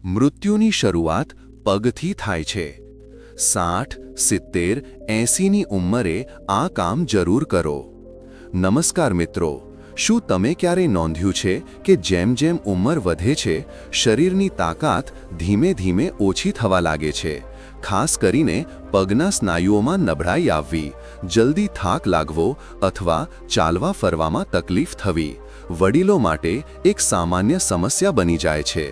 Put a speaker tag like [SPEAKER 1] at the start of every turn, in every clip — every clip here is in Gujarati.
[SPEAKER 1] મૃત્યુની શરૂઆત પગથી થાય છે. 60, 70, 80ની ઉંમરે આ કામ જરૂર કરો. નમસ્કાર મિત્રો, શું તમે ક્યારેય નોંધ્યું છે કે જેમ જેમ ઉંમર વધે છે, શરીરની તાકાત ધીમે ધીમે ઓછી થવા લાગે છે? ખાસ કરીને પગના સ્નાયુઓમાં નબળાઈ આવવી, જલ્દી થાક લાગવો અથવા ચાલવા ફરવામાં તકલીફ થવી વડીલો માટે એક સામાન્ય સમસ્યા બની જાય છે.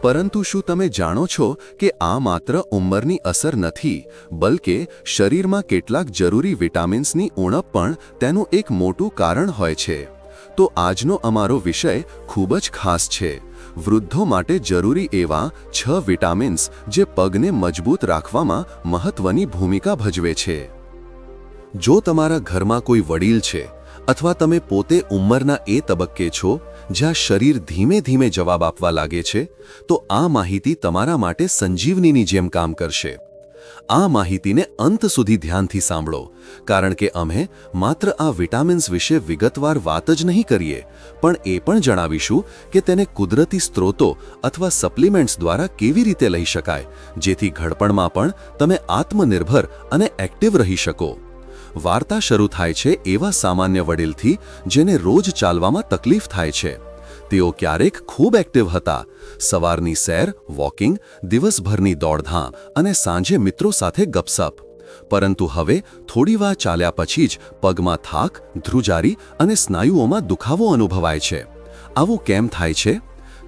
[SPEAKER 1] પરંતુ શું તમે જાણો છો કે આ માત્ર ઉંમરની અસર નથી, બલકે શરીરમાં કેટલાક જરૂરી વિટામિન્સની ઉણપ પણ તેનું એક મોટું કારણ હોય છે? તો આજનો અમારો વિષય ખૂબ જ ખાસ છે. વૃદ્ધો માટે જરૂરી એવા 6 વિટામિન્સ જે પગને મજબૂત રાખવામાં મહત્વની ભૂમિકા ભજવે છે. જો તમારા ઘરમાં કોઈ વડીલ છે અથવા તમે પોતે ઉંમરના એ તબક્કે છો જ્યાં શરીર ધીમે ધીમે જવાબ આપવા લાગે છે, તો આ માહિતી તમારા માટે સંજીવનીની જેમ કામ કરશે. આ માહિતીને અંત સુધી ધ્યાનથી સાંભળો, કારણ કે અમે માત્ર આ વિટામિન્સ વિશે વિગતવાર વાત જ નહીં કરીએ, પણ એ પણ જણાવીશું કે તેને કુદરતી સ્ત્રોતો અથવા સપ્લિમેન્ટ્સ દ્વારા કેવી રીતે લઈ શકાય, જેથી ઘડપણમાં પણ તમે આત્મનિર્ભર અને એક્ટિવ રહી શકો. વાર્તા શરૂ થાય છે એવા સામાન્ય વડીલથી જેને રોજ ચાલવામાં તકલીફ થાય છે. તેઓ ક્યારેક ખૂબ એક્ટિવ હતા, સવારની સેર, વોકિંગ, દિવસભરની દોડધામ અને સાંજે મિત્રો સાથે ગપસપ. પરંતુ હવે થોડી વાર ચાલ્યા પછી જ પગમાં થાક, ધ્રુજારી અને સ્નાયુઓમાં દુખાવો અનુભવાય છે. આવું કેમ થાય છે?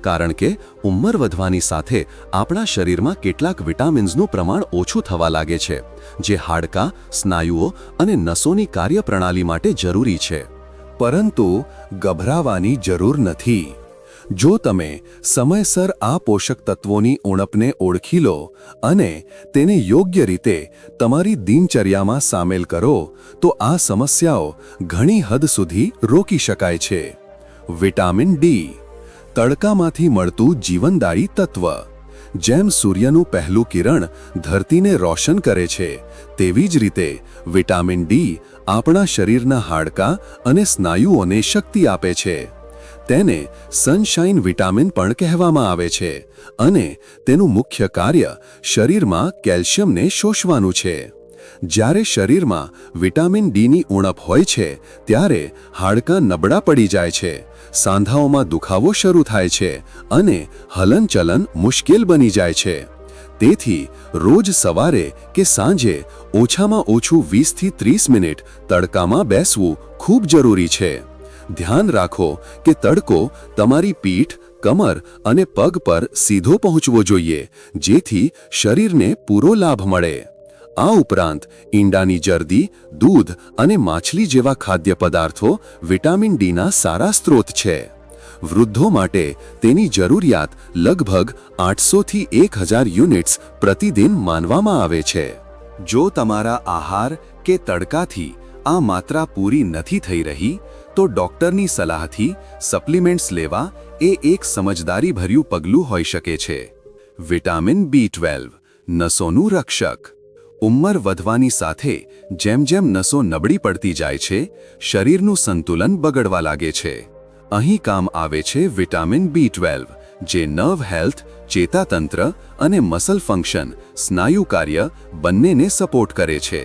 [SPEAKER 1] કારણ કે ઉંમર વધવાની સાથે આપણા શરીરમાં કેટલાક વિટામિન્સનું પ્રમાણ ઓછું થવા લાગે છે, જે હાડકાં, સ્નાયુઓ અને નસોની કાર્યપ્રણાલી માટે જરૂરી છે. પરંતુ ગભરાવાની જરૂર નથી. જો તમે સમયસર આ પોષક તત્વોની ઉણપને ઓળખી લો અને તેને યોગ્ય રીતે તમારી દિનચર્યામાં સામેલ કરો, તો આ સમસ્યાઓ ઘણી હદ સુધી રોકી શકાય છે. વિટામિન ડી, તડકામાંથી મળતું જીવનદાયી તત્વ. જેમ સૂર્યનું પહેલું કિરણ ધરતીને રોશન કરે છે, તેવી જ રીતે વિટામિન ડી આપણા શરીરના હાડકાં અને સ્નાયુઓને શક્તિ આપે છે. તેને સનશાઇન વિટામિન પણ કહેવામાં આવે છે અને તેનું મુખ્ય કાર્ય શરીરમાં કેલ્શિયમને શોષવાનું છે. જ્યારે શરીરમાં વિટામિન ડીની ઉણપ હોય છે, ત્યારે હાડકાં નબળા પડી જાય છે, સાંધાઓમાં દુખાવો શરૂ થાય છે અને હલનચલન મુશ્કેલ બની જાય છે. તેથી રોજ સવારે કે સાંજે ઓછામાં ઓછું 20 થી 30 મિનિટ તડકામાં બેસવું ખૂબ જરૂરી છે. ધ્યાન રાખો કે તડકો તમારી પીઠ, કમર અને પગ પર સીધો પહોંચવો જોઈએ, જેથી શરીરને પૂરો લાભ મળે. આ ઉપરાંત ઈંડાની જરદી, દૂધ અને માછલી જેવા ખાદ્ય પદાર્થો વિટામિન ડીના સારા સ્ત્રોત છે. વૃદ્ધો માટે તેની જરૂરિયાત લગભગ 800 થી 1000 યુનિટ્સ પ્રતિદિન માનવામાં આવે છે. જો તમારા આહાર કે તડકાથી આ માત્રા પૂરી નથી થઈ રહી, તો ડોક્ટરની સલાહથી સપ્લિમેન્ટ્સ લેવા એ એક સમજદારીભર્યું પગલું હોઈ શકે છે. વિટામિન B12, નસોનું રક્ષક. ઉંમર વધવાની સાથે જેમ જેમ નસો નબળી પડતી જાય છે, શરીરનું સંતુલન બગડવા લાગે છે. અહીં કામ આવે છે વિટામિન B12, જે નર્વ હેલ્થ, ચેતાતંત્ર અને મસલ ફંક્શન, સ્નાયુ કાર્ય બંનેને સપોર્ટ કરે છે.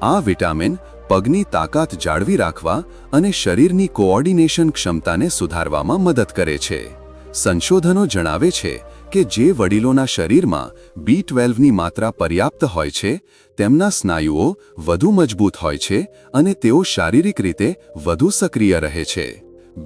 [SPEAKER 1] આ વિટામિન પગની તાકાત જાળવી રાખવા અને શરીરની કોઓર્ડિનેશન ક્ષમતાને સુધારવામાં મદદ કરે છે. સંશોધનો જણાવે છે કે જે વડીલોના શરીરમાં B12ની માત્રા પર્યાપ્ત હોય છે, તેમના સ્નાયુઓ વધુ મજબૂત હોય છે અને તેઓ શારીરિક રીતે વધુ સક્રિય રહે છે.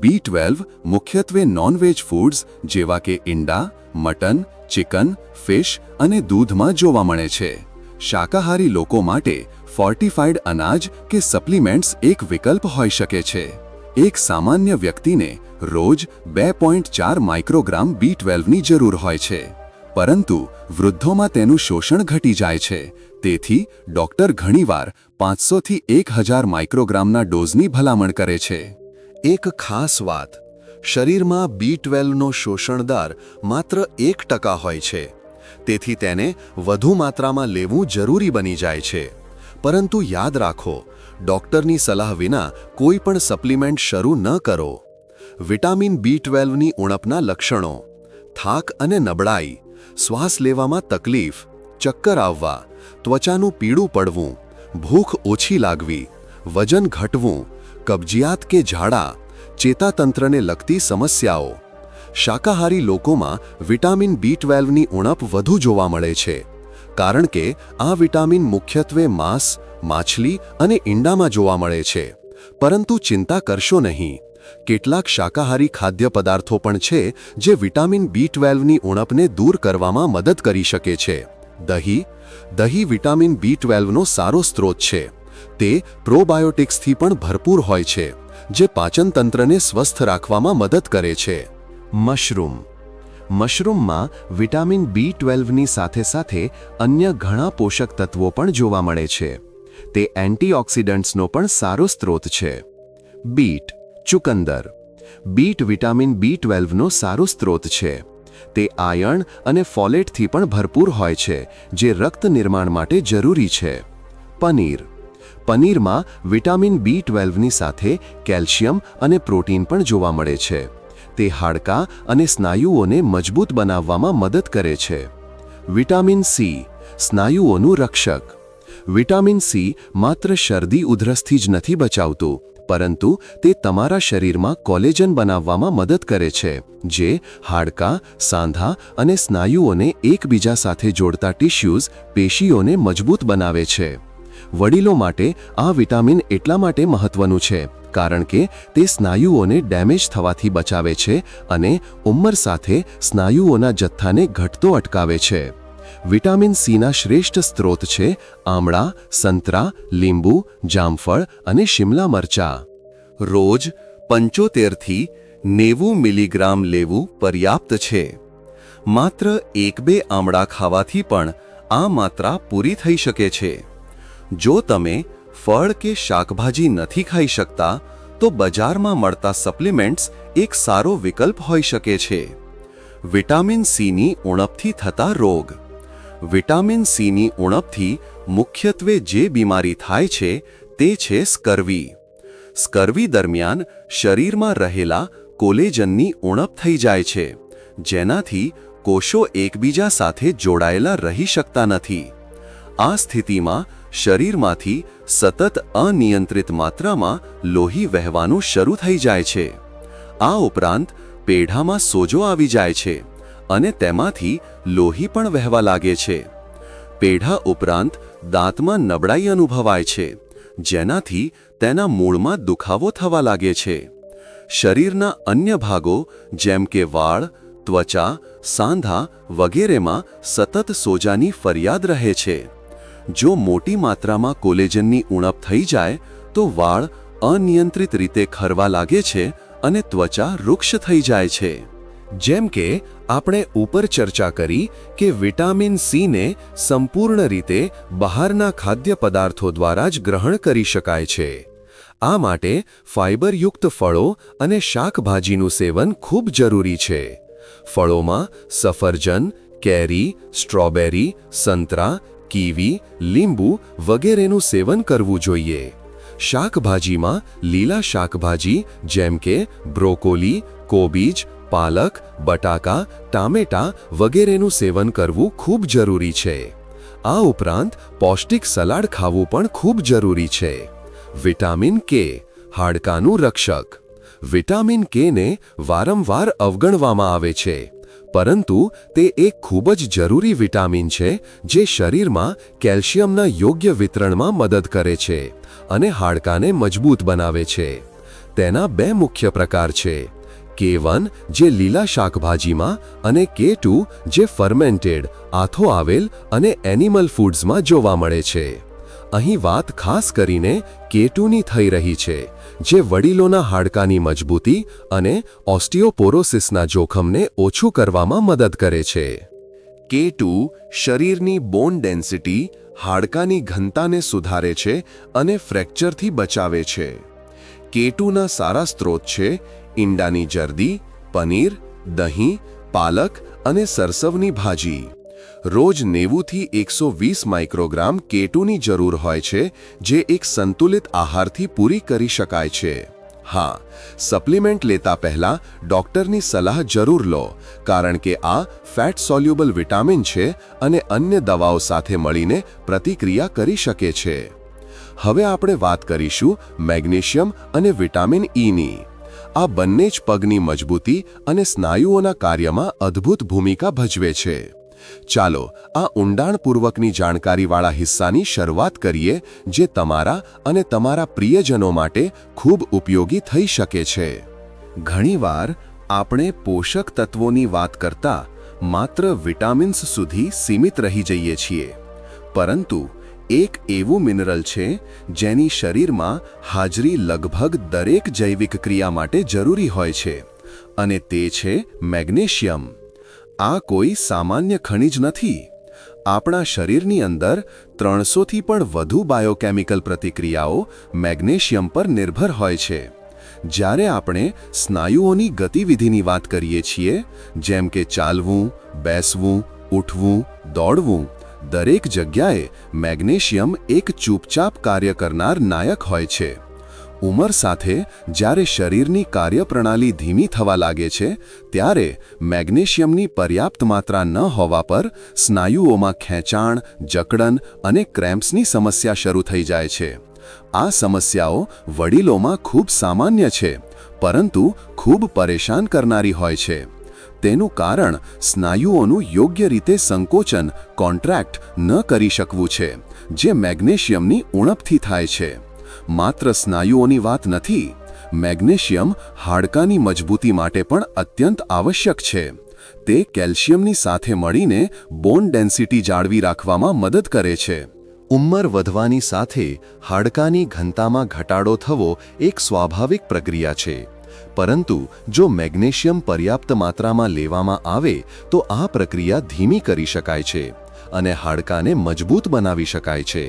[SPEAKER 1] B12 મુખ્યત્વે નોન-વેજ ફૂડ્સ જેવા કે ઈંડા, મટન, ચિકન, ફિશ અને દૂધમાં જોવા મળે છે. શાકાહારી લોકો માટે ફોર્ટિફાઈડ અનાજ કે સપ્લિમેન્ટ્સ એક વિકલ્પ હોઈ શકે છે. એક સામાન્ય વ્યક્તિને રોજ 2.4 માઇક્રોગ્રામ B12ની જરૂર હોય છે, પરંતુ વૃદ્ધોમાં તેનું શોષણ ઘટી જાય છે. તેથી ડોક્ટર ઘણીવાર 500 થી 1000 માઇક્રોગ્રામના ડોઝની ભલામણ કરે છે. એક ખાસ વાત, શરીરમાં B12નો શોષણ દર માત્ર 1% હોય છે, તેથી તેને વધુ માત્રામાં લેવું જરૂરી બની જાય છે. પરંતુ યાદ રાખો, ડોક્ટરની સલાહ વિના કોઈ પણ સપ્લિમેન્ટ શરૂ ન કરો. વિટામિન B12ની ઉણપના લક્ષણો: થાક અને નબળાઈ. શ્વાસ લેવામાં તકલીફ, ચક્કર આવવા, ત્વચાનું પીળું પડવું, ભૂખ ઓછી લાગવી, વજન ઘટવું, કબજિયાત કે ઝાડા, ચેતાતંત્રને લગતી સમસ્યાઓ. શાકાહારી લોકોમાં વિટામિન B12ની ઉણપ વધુ જોવા મળે છે, કારણ કે આ વિટામિન મુખ્યત્વે માંસ, માછલી અને ઈંડામાં જોવા મળે છે. પરંતુ ચિંતા કરશો નહીં, કેટલાક શાકાહારી ખાદ્ય પદાર્થો પણ છે જે વિટામિન B12ની ઉણપને દૂર કરવામાં મદદ કરી શકે છે. દહીં વિટામિન B12નો સારો સ્ત્રોત છે. તે પ્રોબાયોટિક્સથી પણ ભરપૂર હોય છે, જે પાચનતંત્રને સ્વસ્થ રાખવામાં મદદ કરે છે. મશરૂમમાં વિટામિન B12ની સાથે સાથે અન્ય ઘણા પોષક તત્વો પણ જોવા મળે છે. તે એન્ટીઓક્સિડન્ટ્સનો પણ સારો સ્ત્રોત છે. ચુકંદર વિટામિન B12નો સારો સ્ત્રોત છે. તે આયર્ન અને ફોલેટથી પણ ભરપૂર હોય છે, જે રક્ત નિર્માણ માટે જરૂરી છે. પનીરમાં વિટામિન B12ની સાથે કેલ્શિયમ અને પ્રોટીન પણ જોવા મળે છે. તે હાડકાં અને સ્નાયુઓને મજબૂત બનાવવામાં મદદ કરે છે. વિટામિન સી સ્નાયુઓનું રક્ષક. વિટામિન સી માત્ર શરદી ઉધરસથી જ નથી બચાવતું, પરંતુ તે તમારા શરીરમાં કોલેજન બનાવવામાં મદદ કરે છે, જે હાડકાં, સાંધા અને સ્નાયુઓને એકબીજા સાથે જોડતા ટિશ્યુઝ, પેશીઓને મજબૂત બનાવે છે. વડીલો માટે આ વિટામિન એટલા માટે મહત્વનું છે, કારણ કે તે સ્નાયુઓને ડેમેજ થવાથી બચાવે છે અને ઉંમર સાથે સ્નાયુઓના જથ્થાને ઘટતો અટકાવે છે. વિટામિન સીના શ્રેષ્ઠ સ્ત્રોત છે આમળા, સંતરા, લીંબુ, જામફળ અને શિમલા મરચાં. રોજ 75થી 90 મિલીગ્રામ લેવું પર્યાપ્ત છે. માત્ર 1-2 આમળા ખાવાથી પણ આ માત્રા પૂરી થઈ શકે છે. જો તમે ફળ કે શાકભાજી નથી ખાઈ શકતા, તો બજારમાં મળતા સપ્લિમેન્ટ્સ એક સારો વિકલ્પ હોઈ શકે છે. વિટામિન સીની ઉણપથી થતા રોગ. વિટામિન સીની ઉણપથી મુખ્યત્વે જે બીમારી થાય છે તે છે સ્કર્વી. સ્કર્વી દરમિયાન શરીરમાં રહેલા કોલેજનની ઉણપ થઈ જાય છે, જેનાથી કોષો એકબીજા સાથે જોડાયેલા રહી શકતા નથી. આ સ્થિતિમાં શરીરમાંથી સતત અનિયંત્રિત માત્રામાં લોહી વહેવાનું શરૂ થઈ જાય છે. આ ઉપરાંત પેઢામાં સોજો આવી જાય છે અને તેમાંથી લોહી પણ વહેવા લાગે છે. પેઢા ઉપરાંત દાંતમાં નબળાઈ અનુભવાય છે, જેનાથી તેના મૂળમાં દુખાવો થવા લાગે છે. શરીરના અન્ય ભાગો જેમ કે વાળ, ત્વચા, સાંધા વગેરેમાં સતત સોજાની ફરિયાદ રહે છે. જો મોટી માત્રામાં કોલેજનની ઉણપ થઈ જાય તો વાળ અનિયંત્રિત રીતે ખરવા લાગે છે અને ત્વચા રૂક્ષ થઈ જાય છે. જેમ કે આપણે ઉપર ચર્ચા કરી કે વિટામિન સીને સંપૂર્ણ રીતે બહારના ખાદ્ય પદાર્થો દ્વારા જ ગ્રહણ કરી શકાય છે. આ માટે ફાઇબરયુક્ત ફળો અને શાકભાજીનું સેવન ખૂબ જરૂરી છે. ફળોમાં સફરજન, કેરી, સ્ટ્રોબેરી, સંતરા, કીવી, લીંબુ વગેરેનું સેવન કરવું જોઈએ. શાકભાજીમાં લીલા શાકભાજી જેમ કે બ્રોકોલી, કોબીજ, પાલક, બટાકા, ટામેટા વગેરેનું સેવન કરવું ખૂબ જરૂરી છે. આ ઉપરાંત પૌષ્ટિક સલાડ ખાવું પણ ખૂબ જરૂરી છે. વિટામિન કે હાડકાનું રક્ષક. વિટામિન કેને વારંવાર અવગણવામાં આવે છે, પરંતુ તે એક ખૂબ જ જરૂરી વિટામિન છે જે શરીરમાં કેલ્શિયમના યોગ્ય વિતરણમાં મદદ કરે છે અને હાડકાને મજબૂત બનાવે છે. તેના 2 મુખ્ય પ્રકાર છે: K1 જે લીલા શાકભાજીમાં અને K2 જે ફર્મેન્ટેડ, આથો આવેલ અને એનિમલ ફૂડ્સમાં જોવા મળે છે. અહીં વાત ખાસ કરીને K2ની થઈ રહી છે, જે વડીલોના હાડકાની મજબૂતી અને ઓસ્ટિયોપોરોસિસના જોખમને ઓછું કરવામાં મદદ કરે છે. K2 શરીરની બોન ડેન્સિટી, હાડકાની ઘનતાને સુધારે છે અને ફ્રેક્ચરથી બચાવે છે. K2ના સારા સ્ત્રોત છે ઈંડાની જરદી, પનીર, દહીં, પાલક અને સરસવની ભાજી. રોજ 90થી 120 માઇક્રોગ્રામ K2ની જરૂર હોય છે, જે એક સંતુલિત આહારથી પૂરી કરી શકાય છે. હા, સપ્લિમેન્ટ લેતા પહેલા ડોક્ટરની સલાહ જરૂર લો, કારણ કે આ ફેટ સોલ્યુબલ વિટામિન છે અને અન્ય દવાઓ સાથે મળીને પ્રતિક્રિયા કરી શકે છે. હવે આપણે વાત કરીશું મેગ્નેશિયમ અને વિટામિન ઈની. આ બંને જ પગની મજબૂતી અને સ્નાયુઓના કાર્યમાં અદ્ભુત ભૂમિકા ભજવે છે. ચાલો આ ઊંડાણપૂર્વકની જાણકારીવાળા હિસ્સાની શરૂઆત કરીએ, જે તમારા અને તમારા પ્રિયજનો માટે ખૂબ ઉપયોગી થઈ શકે છે. ઘણીવાર આપણે પોષક તત્વોની વાત કરતા માત્ર વિટામિન્સ સુધી સીમિત રહી જઈએ છીએ, પરંતુ એક એવું મિનરલ છે જેની શરીરમાં હાજરી લગભગ દરેક જૈવિક ક્રિયા માટે જરૂરી હોય છે, અને તે છે મેગ્નેશિયમ. આ કોઈ સામાન્ય ખનિજ નથી. આપણા શરીરની અંદર 300થી પણ વધુ બાયોકેમિકલ પ્રતિક્રિયાઓ મેગ્નેશિયમ પર નિર્ભર હોય છે. જ્યારે આપણે સ્નાયુઓની ગતિવિધિની વાત કરીએ છીએ, જેમ કે ચાલવું, બેસવું, ઉઠવું, દોડવું, દરેક જગ્યાએ મેગ્નેશિયમ એક ચૂપચાપ કાર્ય કરનાર નાયક હોય છે. ઉંમર સાથે જ્યારે શરીરની કાર્યપ્રણાલી ધીમી થવા લાગે છે, ત્યારે મેગ્નેશિયમની પર્યાપ્ત માત્રા ન હોવા પર સ્નાયુઓમાં ખેંચાણ, જકડન અને ક્રેમ્પ્સની સમસ્યા શરૂ થઈ જાય છે. આ સમસ્યાઓ વડીલોમાં ખૂબ સામાન્ય છે, પરંતુ ખૂબ પરેશાન કરનારી હોય છે. તેનું કારણ સ્નાયુઓનું યોગ્ય રીતે સંકોચન, કોન્ટ્રાક્ટ ન કરી શકવું છે, જે મેગ્નેશિયમની ઉણપથી થાય છે. માત્ર સ્નાયુઓની વાત નથી, મેગ્નેશિયમ હાડકાની મજબૂતી માટે પણ અત્યંત આવશ્યક છે. તે કેલ્શિયમની સાથે મળીને બોન ડેન્સિટી જાળવી રાખવામાં મદદ કરે છે. ઉંમર વધવાની સાથે હાડકાની ઘનતામાં ઘટાડો થવો એક સ્વાભાવિક પ્રક્રિયા છે, પરંતુ જો મેગ્નેશિયમ પર્યાપ્ત માત્રામાં લેવામાં આવે તો આ પ્રક્રિયા ધીમી કરી શકાય છે અને હાડકાને મજબૂત બનાવી શકાય છે.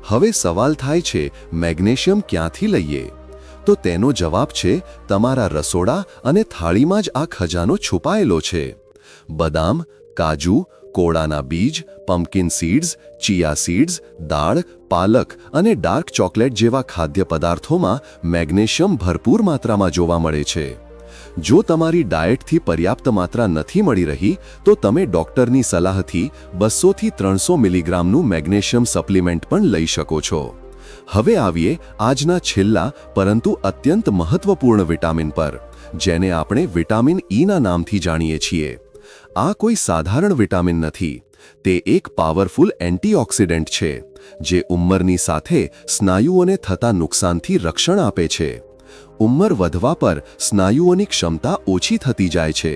[SPEAKER 1] હવે સવાલ થાય છે, મેગ્નેશિયમ ક્યાંથી લઈએ? તો તેનો જવાબ છે તમારા રસોડા અને થાળીમાં જ આ ખજાનો છુપાયેલો છે. બદામ, કાજુ, કોળાના બીજ, પમ્પકિન સીડ્સ, ચિયા સીડ્સ, દાળ, પાલક અને ડાર્ક ચોકલેટ જેવા ખાદ્ય પદાર્થોમાં મેગ્નેશિયમ ભરપૂર માત્રામાં જોવા મળે છે. જો તમારી ડાયટથી પર્યાપ્ત માત્રા નથી મળી રહી, તો તમે ડોક્ટરની સલાહથી 200થી 300 મિલીગ્રામનું મેગ્નેશિયમ સપ્લિમેન્ટ પણ લઈ શકો છો. હવે આવીએ આજના છેલ્લા પરંતુ અત્યંત મહત્વપૂર્ણ વિટામિન પર, જેને આપણે વિટામિન ઈના નામથી જાણીએ છીએ. આ કોઈ સાધારણ વિટામિન નથી. તે એક પાવરફુલ એન્ટીઓક્સિડન્ટ છે, જે ઉંમરની સાથે સ્નાયુઓને થતા નુકસાનથી રક્ષણ આપે છે. ઉંમર વધવા પર સ્નાયુઓની ક્ષમતા ઓછી થતી જાય છે,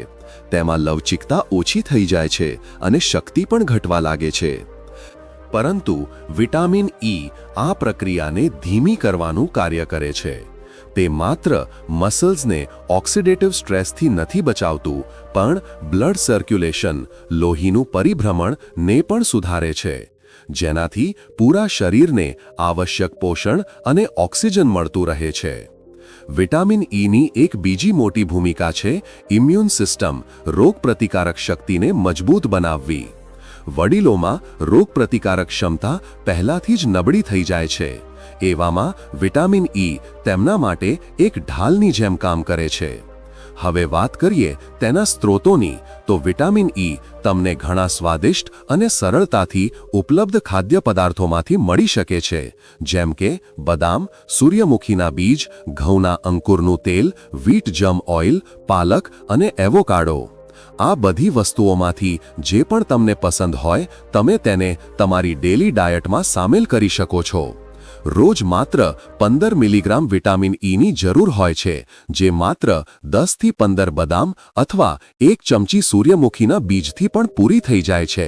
[SPEAKER 1] તેમાં લવચિકતા ઓછી થઈ જાય છે અને શક્તિ પણ ઘટવા લાગે છે. પરંતુ વિટામિન ઈ આ પ્રક્રિયાને ધીમી કરવાનું કાર્ય કરે છે. તે માત્ર મસલ્સને ઓક્સિડેટિવ સ્ટ્રેસથી નથી બચાવતું, પણ બ્લડ સર્ક્યુલેશન, લોહીનું પરિભ્રમણને પણ સુધારે છે, જેનાથી પૂરા શરીરને આવશ્યક પોષણ અને ઓક્સિજન મળતું રહે છે. વિટામિન ઈની એક બીજી મોટી ભૂમિકા છે ઇમ્યુન સિસ્ટમ, રોગપ્રતિકારક શક્તિને મજબૂત બનાવવી. વડીલોમાં રોગપ્રતિકારક ક્ષમતા પહેલાથી જ નબળી થઈ જાય છે. એવામાં વિટામિન ઈ તેમના માટે એક ઢાલની જેમ કામ કરે છે. હવે વાત કરીએ તેના સ્ત્રોતોની, તો વિટામિન ઈ તમને ઘણા સ્વાદિષ્ટ અને સરળતાથી ઉપલબ્ધ ખાદ્ય પદાર્થોમાંથી મળી શકે છે, જેમ કે બદામ, સૂર્યમુખીના બીજ, ઘઉંના અંકુરનું તેલ, વ્હીટ જમ ઓઇલ, પાલક અને એવોકાડો. આ બધી વસ્તુઓમાંથી જે પણ તમને પસંદ હોય, તમે તેને તમારી ડેલી ડાયટમાં સામેલ કરી શકો છો. રોજ માત્ર 15 મિલીગ્રામ વિટામિન ઈની જરૂર હોય છે, જે માત્ર 10થી 15 બદામ અથવા 1 ચમચી સૂર્યમુખીના બીજથી પણ પૂરી થઈ જાય છે.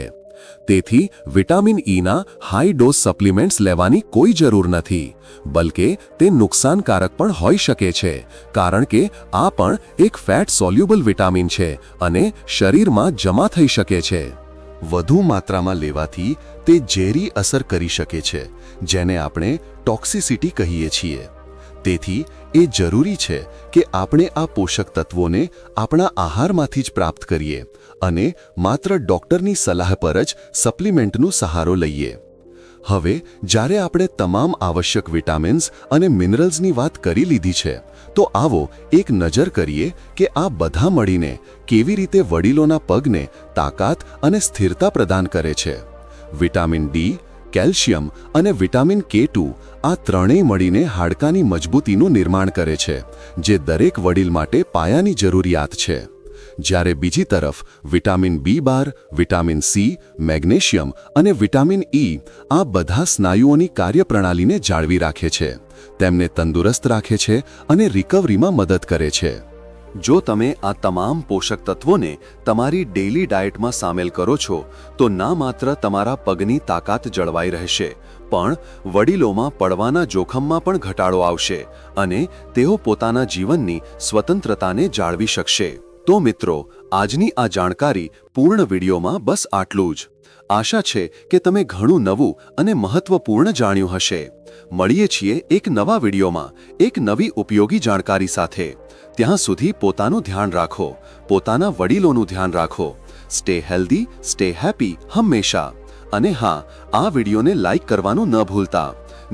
[SPEAKER 1] તેથી વિટામિન ઈના હાઈ ડોઝ સપ્લિમેન્ટ્સ લેવાની કોઈ જરૂર નથી, બલકે તે નુકસાનકારક પણ હોઈ શકે છે, કારણ કે આ પણ એક ફેટ સોલ્યુબલ વિટામિન છે અને શરીરમાં જમા થઈ શકે છે. વધુ માત્રામાં લેવાથી તે ઝેરી અસર કરી શકે છે, જેને આપણે ટોક્સિસિટી કહીએ છીએ. તેથી એ જરૂરી છે કે આપણે આ પોષક તત્વોને આપણા આહારમાંથી જ પ્રાપ્ત કરીએ અને માત્ર ડોક્ટરની સલાહ પર જ સપ્લિમેન્ટનો સહારો લઈએ. હવે જ્યારે આપણે તમામ આવશ્યક વિટામિન્સ અને મિનરલ્સની વાત કરી લીધી છે તો આવો એક નજર કરીએ કે આ બધા મળીને કેવી રીતે વડીલોના પગને તાકાત અને સ્થિરતા પ્રદાન કરે છે. વિટામિન ડી, કેલ્શિયમ અને વિટામિન K2 આ ત્રણેય મળીને હાડકાની મજબૂતીનું નિર્માણ કરે છે, જે દરેક વડીલ માટે પાયાની જરૂરિયાત છે. જ્યારે બીજી તરફ vitamin B12, vitamin C, magnesium અને વિટામિન ઈ આ બધા સ્નાયુઓની કાર્યપ્રણાલીને જાળવી રાખે છે, તેમને તંદુરસ્ત રાખે છે અને રિકવરીમાં મદદ કરે છે. જો તમે આ તમામ પોષક તત્વોને તમારી ડેઇલી ડાયટમાં સામેલ કરો છો તો ના માત્ર તમારા પગની તાકાત જળવાઈ રહેશે, પણ વડીલોમાં પડવાના જોખમમાં પણ ઘટાડો આવશે અને તેઓ પોતાના જીવનની સ્વતંત્રતાને જાળવી શકશે. તો મિત્રો, આજની આ જાણકારી પૂર્ણ વિડીયોમાં બસ આટલું જ. આશા છે કે તમે ઘણું નવું અને મહત્વપૂર્ણ જાણ્યું હશે. મળીએ છીએ એક નવા વિડીયોમાં એક નવી ઉપયોગી જાણકારી સાથે. ત્યાં સુધી પોતાનું ધ્યાન રાખો, પોતાના વડીલોનું ધ્યાન રાખો. સ્ટે હેલ્ધી, સ્ટે હેપી હંમેશા. અને હા, આ વિડીયોને લાઈક કરવાનું ન ભૂલતા.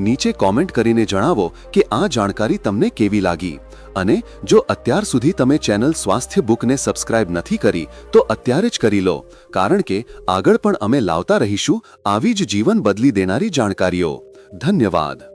[SPEAKER 1] નીચે કોમેન્ટ કરીને જણાવો કે આ જાણકારી તમને કેવી લાગી. અને જો અત્યાર સુધી તમે ચેનલ સ્વાસ્થ્ય બુકને સબસ્ક્રાઇબ નથી કરી તો અત્યારે જ કરી લો, કારણ કે આગળ પણ અમે લાવતા રહીશું આવી જ જીવન બદલી દેનારી જાણકારીઓ. ધન્યવાદ.